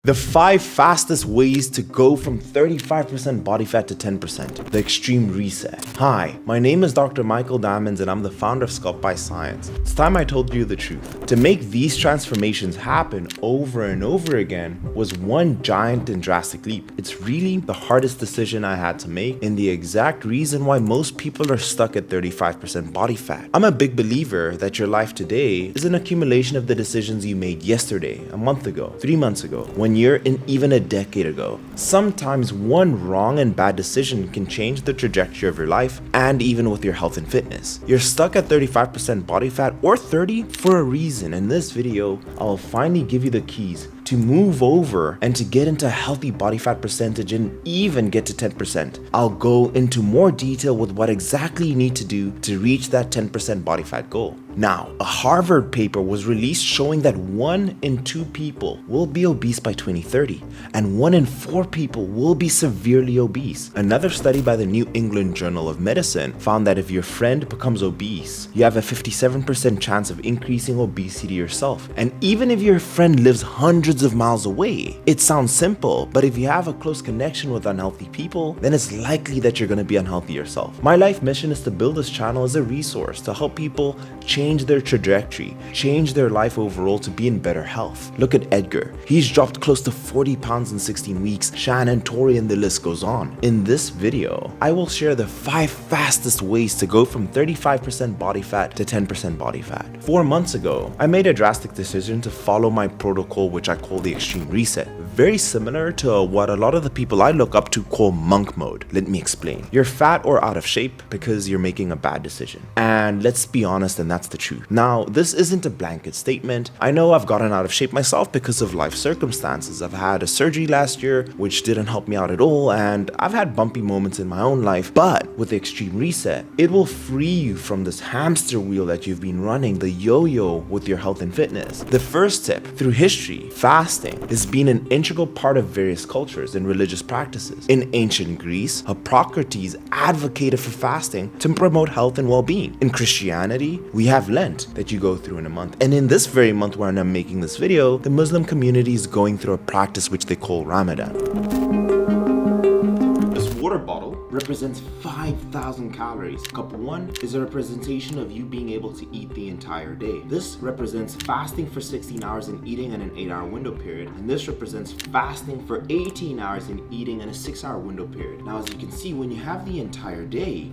The 5 fastest ways to go from 35% body fat to 10%, the extreme reset. Hi, my name is Dr. Michael Diamonds and I'm the founder of Sculpt by Science. It's time I told you the truth. To make these transformations happen over and over again was one giant and drastic leap. It's really the hardest decision I had to make and the exact reason why most people are stuck at 35% body fat. I'm a big believer that your life today is an accumulation of the decisions you made yesterday, a month ago, 3 months ago, 1 year, and even a decade ago. Sometimes one wrong and bad decision can change the trajectory of your life and even with your health and fitness. You're stuck at 35% body fat or 30 for a reason. In this video, I'll finally give you the keys to move over and to get into a healthy body fat percentage and even get to 10%. I'll go into more detail with what exactly you need to do to reach that 10% body fat goal. Now, a Harvard paper was released showing that 1 in 2 people will be obese by 2030 and 1 in 4 people will be severely obese. Another study by the New England Journal of Medicine found that if your friend becomes obese, you have a 57% chance of increasing obesity yourself. And even if your friend lives hundreds of miles away, it sounds simple, but if you have a close connection with unhealthy people, then it's likely that you're going to be unhealthy yourself. My life mission is to build this channel as a resource to help people change their trajectory, change their life overall to be in better health. Look at Edgar. He's dropped close to 40 pounds in 16 weeks, Shannon, Tori, and the list goes on. In this video, I will share the 5 fastest ways to go from 35% body fat to 10% body fat. 4 months ago, I made a drastic decision to follow my protocol, which I call the extreme reset. Very similar to what a lot of the people I look up to call monk mode. Let me explain. You're fat or out of shape because you're making a bad decision. And let's be honest, and that's the truth. Now, this isn't a blanket statement. I know I've gotten out of shape myself because of life circumstances. I've had a surgery last year, which didn't help me out at all, and I've had bumpy moments in my own life. But with the extreme reset, it will free you from this hamster wheel that you've been running, the yo-yo with your health and fitness. The first tip, through history, fasting has been an integral part of various cultures and religious practices. In ancient Greece, Hippocrates advocated for fasting to promote health and well-being. In Christianity, we have Lent that you go through in a month. And in this very month where I'm making this video, the Muslim community is going through a practice which they call Ramadan. This water bottle represents 5,000 calories. Cup 1 is a representation of you being able to eat the entire day. This represents fasting for 16 hours and eating in an 8-hour window period. And this represents fasting for 18 hours and eating in a 6-hour window period. Now, as you can see, when you have the entire day,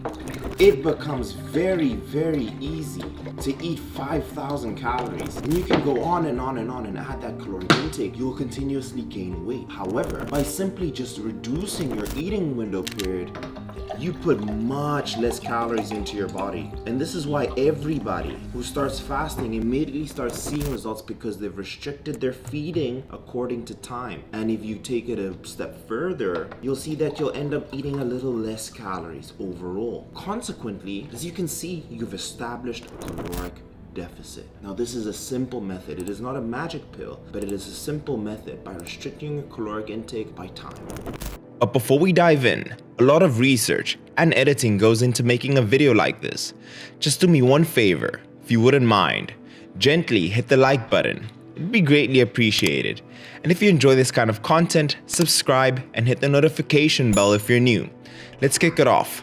it becomes very, very easy to eat 5,000 calories. And you can go on and on and on and add that caloric intake. You'll continuously gain weight. However, by simply just reducing your eating window period, you put much less calories into your body. And this is why everybody who starts fasting immediately starts seeing results, because they've restricted their feeding according to time. And if you take it a step further, you'll see that you'll end up eating a little less calories overall. Consequently, as you can see, you've established a caloric deficit. Now, this is a simple method. It is not a magic pill, but it is a simple method by restricting your caloric intake by time. But before we dive in, a lot of research and editing goes into making a video like this. Just do me one favor, if you wouldn't mind, gently hit the like button. It'd be greatly appreciated. And if you enjoy this kind of content, subscribe and hit the notification bell if you're new. Let's kick it off.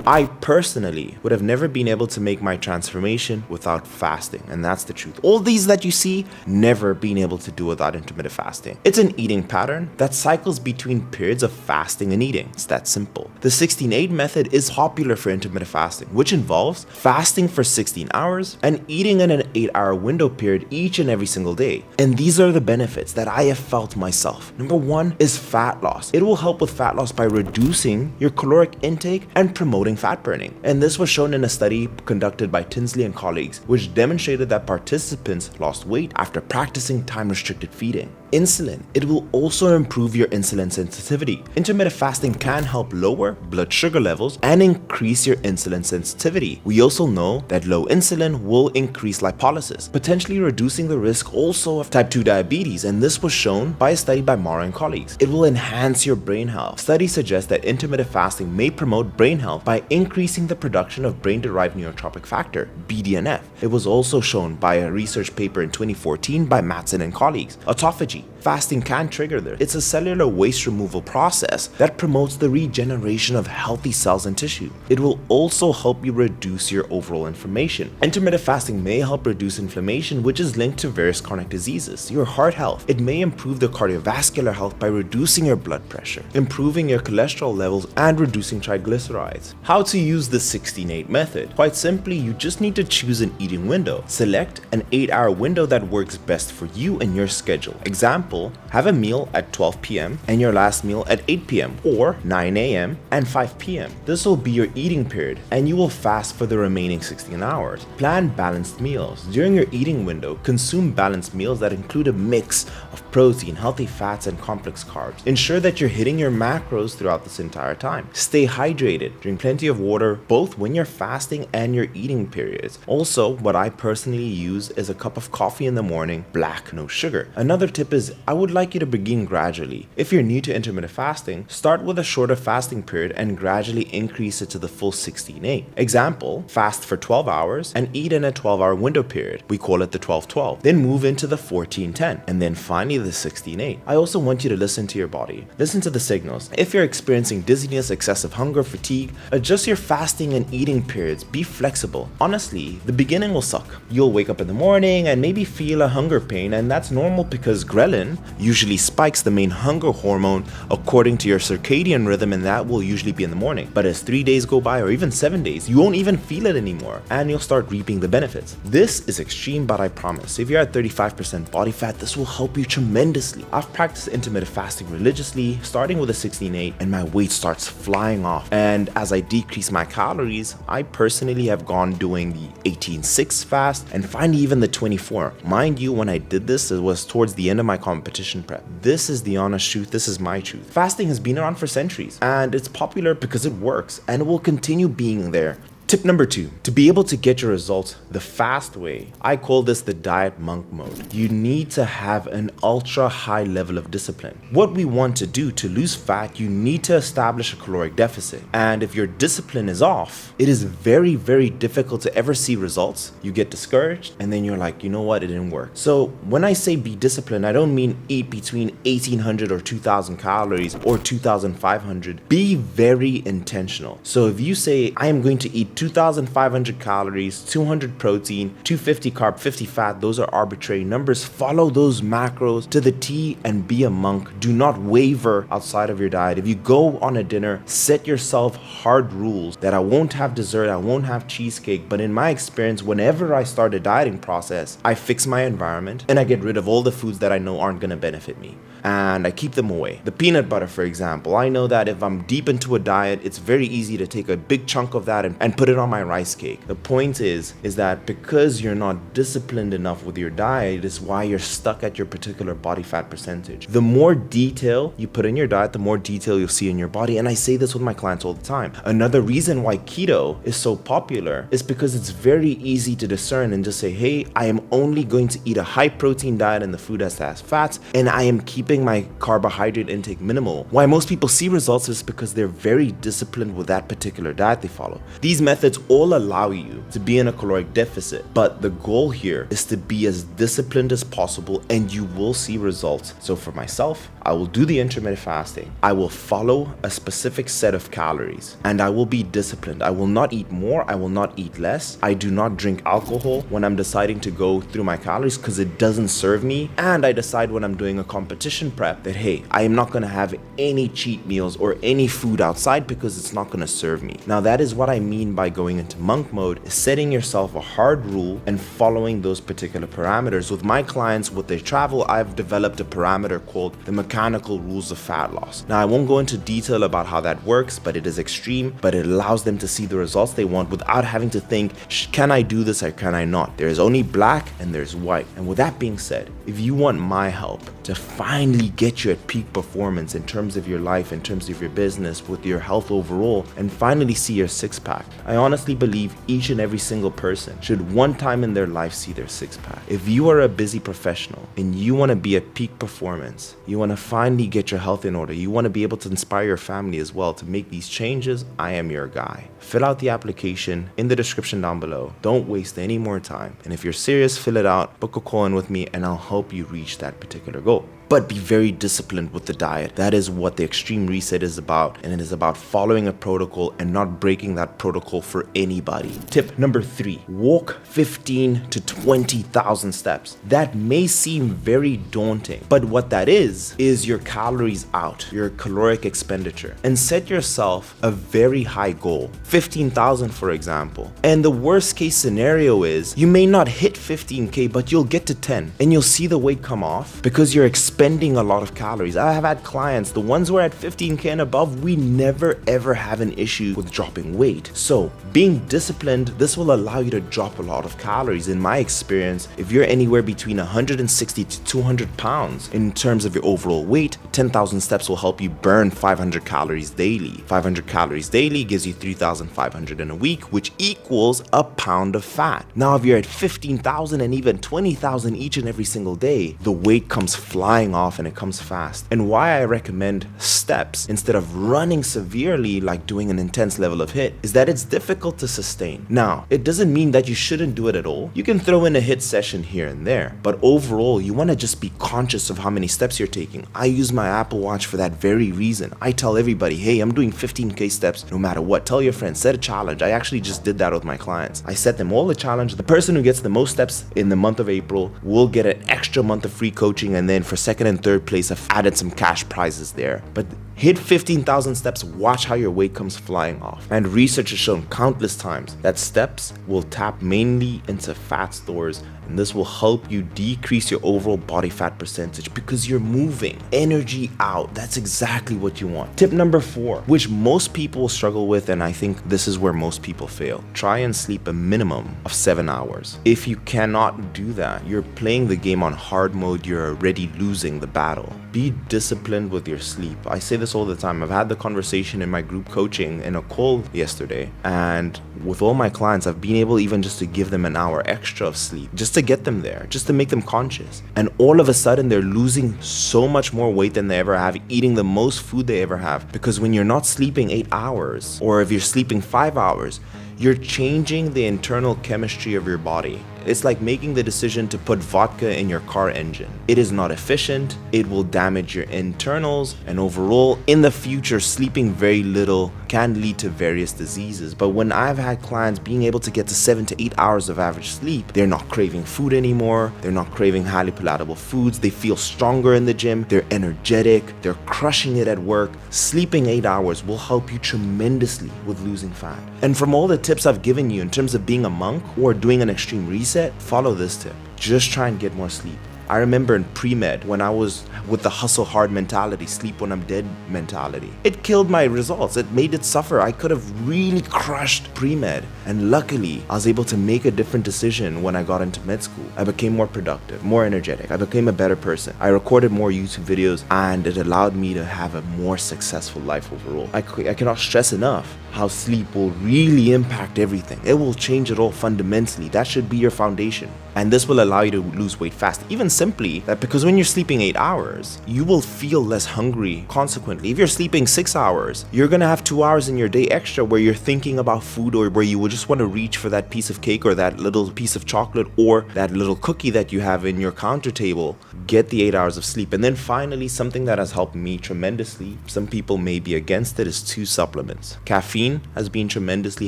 I personally would have never been able to make my transformation without fasting, and that's the truth. All these that you see, never been able to do without intermittent fasting. It's an eating pattern that cycles between periods of fasting and eating. It's that simple. The 16-8 method is popular for intermittent fasting, which involves fasting for 16 hours and eating in an 8-hour window period each and every single day. And these are the benefits that I have felt myself. Number 1 is fat loss. It will help with fat loss by reducing your caloric intake and promoting fat burning. And this was shown in a study conducted by Tinsley and colleagues, which demonstrated that participants lost weight after practicing time-restricted feeding. Insulin. It will also improve your insulin sensitivity. Intermittent fasting can help lower blood sugar levels and increase your insulin sensitivity. We also know that low insulin will increase lipolysis, potentially reducing the risk also of type 2 diabetes, and this was shown by a study by Mara and colleagues. It will enhance your brain health. Studies suggest that intermittent fasting may promote brain health by increasing the production of brain-derived neurotrophic factor, BDNF. It was also shown by a research paper in 2014 by Matson and colleagues. Autophagy. energy. Fasting can trigger this. It's a cellular waste removal process that promotes the regeneration of healthy cells and tissue. It will also help you reduce your overall inflammation. Intermittent fasting may help reduce inflammation, which is linked to various chronic diseases, your heart health. It may improve the cardiovascular health by reducing your blood pressure, improving your cholesterol levels, and reducing triglycerides. How to use the 16-8 method? Quite simply, you just need to choose an eating window. Select an 8-hour window that works best for you and your schedule. Example, have a meal at 12 p.m. and your last meal at 8 p.m. or 9 a.m. and 5 p.m. This will be your eating period and you will fast for the remaining 16 hours. Plan balanced meals. During your eating window, consume balanced meals that include a mix of protein, healthy fats, and complex carbs. Ensure that you're hitting your macros throughout this entire time. Stay hydrated. Drink plenty of water both when you're fasting and your eating periods. Also, what I personally use is a cup of coffee in the morning, black, no sugar. Another tip is I would like you to begin gradually. If you're new to intermittent fasting, start with a shorter fasting period and gradually increase it to the full 16-8. Example, fast for 12 hours and eat in a 12-hour window period. We call it the 12-12. Then move into the 14-10 and then finally the 16-8. I also want you to listen to your body. Listen to the signals. If you're experiencing dizziness, excessive hunger, fatigue, adjust your fasting and eating periods. Be flexible. Honestly, the beginning will suck. You'll wake up in the morning and maybe feel a hunger pain, and that's normal because ghrelin usually spikes, the main hunger hormone, according to your circadian rhythm, and that will usually be in the morning. But as 3 days go by or even 7 days, you won't even feel it anymore and you'll start reaping the benefits. This is extreme, but I promise, if you're at 35% body fat, this will help you tremendously. I've practiced intermittent fasting religiously, starting with a 16-8, and my weight starts flying off. And as I decrease my calories, I personally have gone doing the 18-6 fast and finally even the 24. Mind you, when I did this, it was towards the end of my competition prep. This is the honest truth. This is my truth. Fasting has been around for centuries and it's popular because it works and it will continue being there. Tip number 2, to be able to get your results the fast way, I call this the diet monk mode. You need to have an ultra high level of discipline. What we want to do to lose fat, you need to establish a caloric deficit. And if your discipline is off, it is very, very difficult to ever see results. You get discouraged and then you're like, you know what, it didn't work. So when I say be disciplined, I don't mean eat between 1800 or 2000 calories or 2500. Be very intentional. So if you say, I am going to eat 2,500 calories, 200 protein, 250 carb, 50 fat, those are arbitrary numbers. Follow those macros to the T and be a monk. Do not waver outside of your diet. If you go on a dinner, set yourself hard rules that I won't have dessert, I won't have cheesecake. But in my experience, whenever I start a dieting process, I fix my environment and I get rid of all the foods that I know aren't going to benefit me. And I keep them away. The peanut butter, for example, I know that if I'm deep into a diet, it's very easy to take a big chunk of that and put it on my rice cake. The point is that because you're not disciplined enough with your diet is why you're stuck at your particular body fat percentage. The more detail you put in your diet, the more detail you'll see in your body. And I say this with my clients all the time. Another reason why keto is so popular is because it's very easy to discern and just say, hey, I am only going to eat a high protein diet and the food has fats, and I am keeping my carbohydrate intake minimal. Why most people see results is because they're very disciplined with that particular diet they follow. These methods all allow you to be in a caloric deficit, but the goal here is to be as disciplined as possible and you will see results. So for myself, I will do the intermittent fasting. I will follow a specific set of calories and I will be disciplined. I will not eat more. I will not eat less. I do not drink alcohol when I'm deciding to go through my calories because it doesn't serve me. And I decide when I'm doing a competition prep that, hey, I am not going to have any cheat meals or any food outside because it's not going to serve me. Now that is what I mean by going into monk mode, is setting yourself a hard rule and following those particular parameters. With my clients, with their travel, I've developed a parameter called the mechanical rules of fat loss. Now I won't go into detail about how that works, but it is extreme, but it allows them to see the results they want without having to think, can I do this or can I not? There is only black and there's white. And with that being said, if you want my help to finally get you at peak performance in terms of your life, in terms of your business, with your health overall, and finally see your six-pack, I honestly believe each and every single person should one time in their life see their six-pack. If you are a busy professional and you want to be at peak performance, you want to finally get your health in order, you want to be able to inspire your family as well to make these changes, I am your guy. Fill out the application in the description down below. Don't waste any more time. And if you're serious, fill it out, book a call in with me, and I'll help you reach that particular goal. but be very disciplined with the diet. That is what the extreme reset is about, and it is about following a protocol and not breaking that protocol for anybody. Tip number 3, walk 15 to 20,000 steps. That may seem very daunting, but what that is your calories out, your caloric expenditure, and set yourself a very high goal, 15,000 for example. And the worst case scenario is you may not hit 15k, but you'll get to 10 and you'll see the weight come off because you're expending a lot of calories. I have had clients, the ones who are at 15k and above, we never ever have an issue with dropping weight. So being disciplined, this will allow you to drop a lot of calories. In my experience, if you're anywhere between 160 to 200 pounds in terms of your overall weight, 10,000 steps will help you burn 500 calories daily. 500 calories daily gives you 3,500 in a week, which equals a pound of fat. Now, if you're at 15,000 and even 20,000 each and every single day, the weight comes flying off and it comes fast. And why I recommend steps instead of running severely like doing an intense level of HIIT is that it's difficult to sustain. Now, it doesn't mean that you shouldn't do it at all. You can throw in a HIIT session here and there, but overall, you want to just be conscious of how many steps you're taking. I use my Apple Watch for that very reason. I tell everybody, hey, I'm doing 15k steps no matter what. Tell your friends, set a challenge. I actually just did that with my clients. I set them all a challenge. The person who gets the most steps in the month of April will get an extra month of free coaching, and then for second and third place, I've added some cash prizes there. But hit 15,000 steps, watch how your weight comes flying off. And research has shown countless times that steps will tap mainly into fat stores, and this will help you decrease your overall body fat percentage because you're moving energy out. That's exactly what you want. Tip number 4, which most people struggle with, and I think this is where most people fail. Try and sleep a minimum of 7 hours. If you cannot do that, you're playing the game on hard mode, you're already losing the battle. Be disciplined with your sleep. I say this all the time. I've had the conversation in my group coaching in a call yesterday, and with all my clients, I've been able even just to give them an hour extra of sleep, just to get them there, just to make them conscious. And all of a sudden, they're losing so much more weight than they ever have, eating the most food they ever have. Because when you're not sleeping 8 hours, or if you're sleeping 5 hours, you're changing the internal chemistry of your body. It's like making the decision to put vodka in your car engine. It is not efficient, it will damage your internals, and overall, in the future, sleeping very little can lead to various diseases. But when I've had clients being able to get to 7 to 8 hours of average sleep, they're not craving food anymore, they're not craving highly palatable foods, they feel stronger in the gym, they're energetic, they're crushing it at work. Sleeping 8 hours will help you tremendously with losing fat. And from all the tips I've given you in terms of being a monk or doing an extreme reset, follow this tip. Just try and get more sleep. I remember in pre-med when I was with the hustle hard mentality, sleep when I'm dead mentality. It killed my results. It made it suffer. I could have really crushed pre-med. And luckily, I was able to make a different decision when I got into med school. I became more productive, more energetic. I became a better person. I recorded more YouTube videos, and it allowed me to have a more successful life overall. I cannot stress enough how sleep will really impact everything. It will change it all fundamentally. That should be your foundation. And this will allow you to lose weight fast. Even simply that, because when you're sleeping 8 hours, you will feel less hungry. Consequently, if you're sleeping 6 hours, you're gonna have 2 hours in your day extra where you're thinking about food, or where you will just want to reach for that piece of cake or that little piece of chocolate or that little cookie that you have in your counter table. Get the 8 hours of sleep. And then finally, something that has helped me tremendously, some people may be against it, is 2 supplements. Caffeine has been tremendously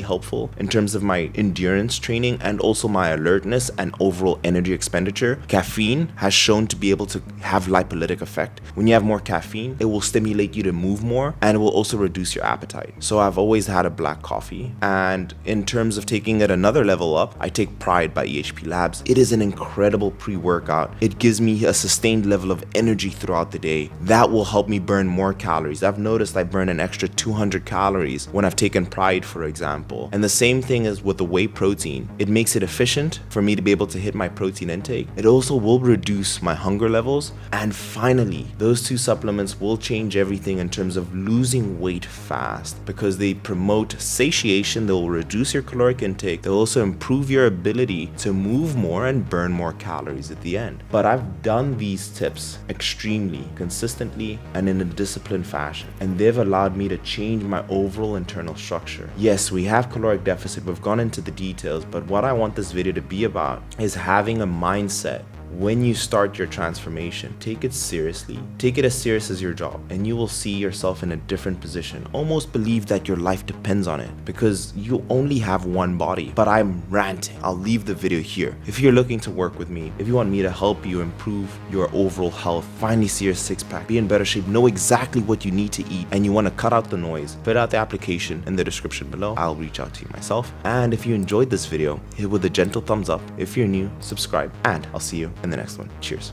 helpful in terms of my endurance training and also my alertness and overall energy expenditure. Caffeine has shown to be able to have lipolytic effect. When you have more caffeine, it will stimulate you to move more, and it will also reduce your appetite. So I've always had a black coffee. And in terms of taking it another level up, I take Pride by EHP Labs. It is an incredible pre-workout. It gives me a sustained level of energy throughout the day. That will help me burn more calories. I've noticed I burn an extra 200 calories when I've taken Pride, for example. And the same thing is with the whey protein. It makes it efficient for me to be able to hit my protein intake. It also will reduce my hunger levels. And finally, those 2 supplements will change everything in terms of losing weight fast, because they promote satiation. They will reduce your caloric intake. They'll also improve your ability to move more and burn more calories at the end. But I've done these tips extremely consistently and in a disciplined fashion, and they've allowed me to change my overall internal structure. Yes, we have caloric deficit. We've gone into the details, but what I want this video to be about is having a mindset when you start your transformation, take it seriously. Take it as serious as your job, and you will see yourself in a different position. Almost believe that your life depends on it, because you only have one body. But I'm ranting. I'll leave the video here. If you're looking to work with me, if you want me to help you improve your overall health, finally see your six-pack, be in better shape, know exactly what you need to eat, and you want to cut out the noise, fill out the application in the description below. I'll reach out to you myself. And if you enjoyed this video, hit with a gentle thumbs up. If you're new, subscribe, and I'll see you in the next one. Cheers.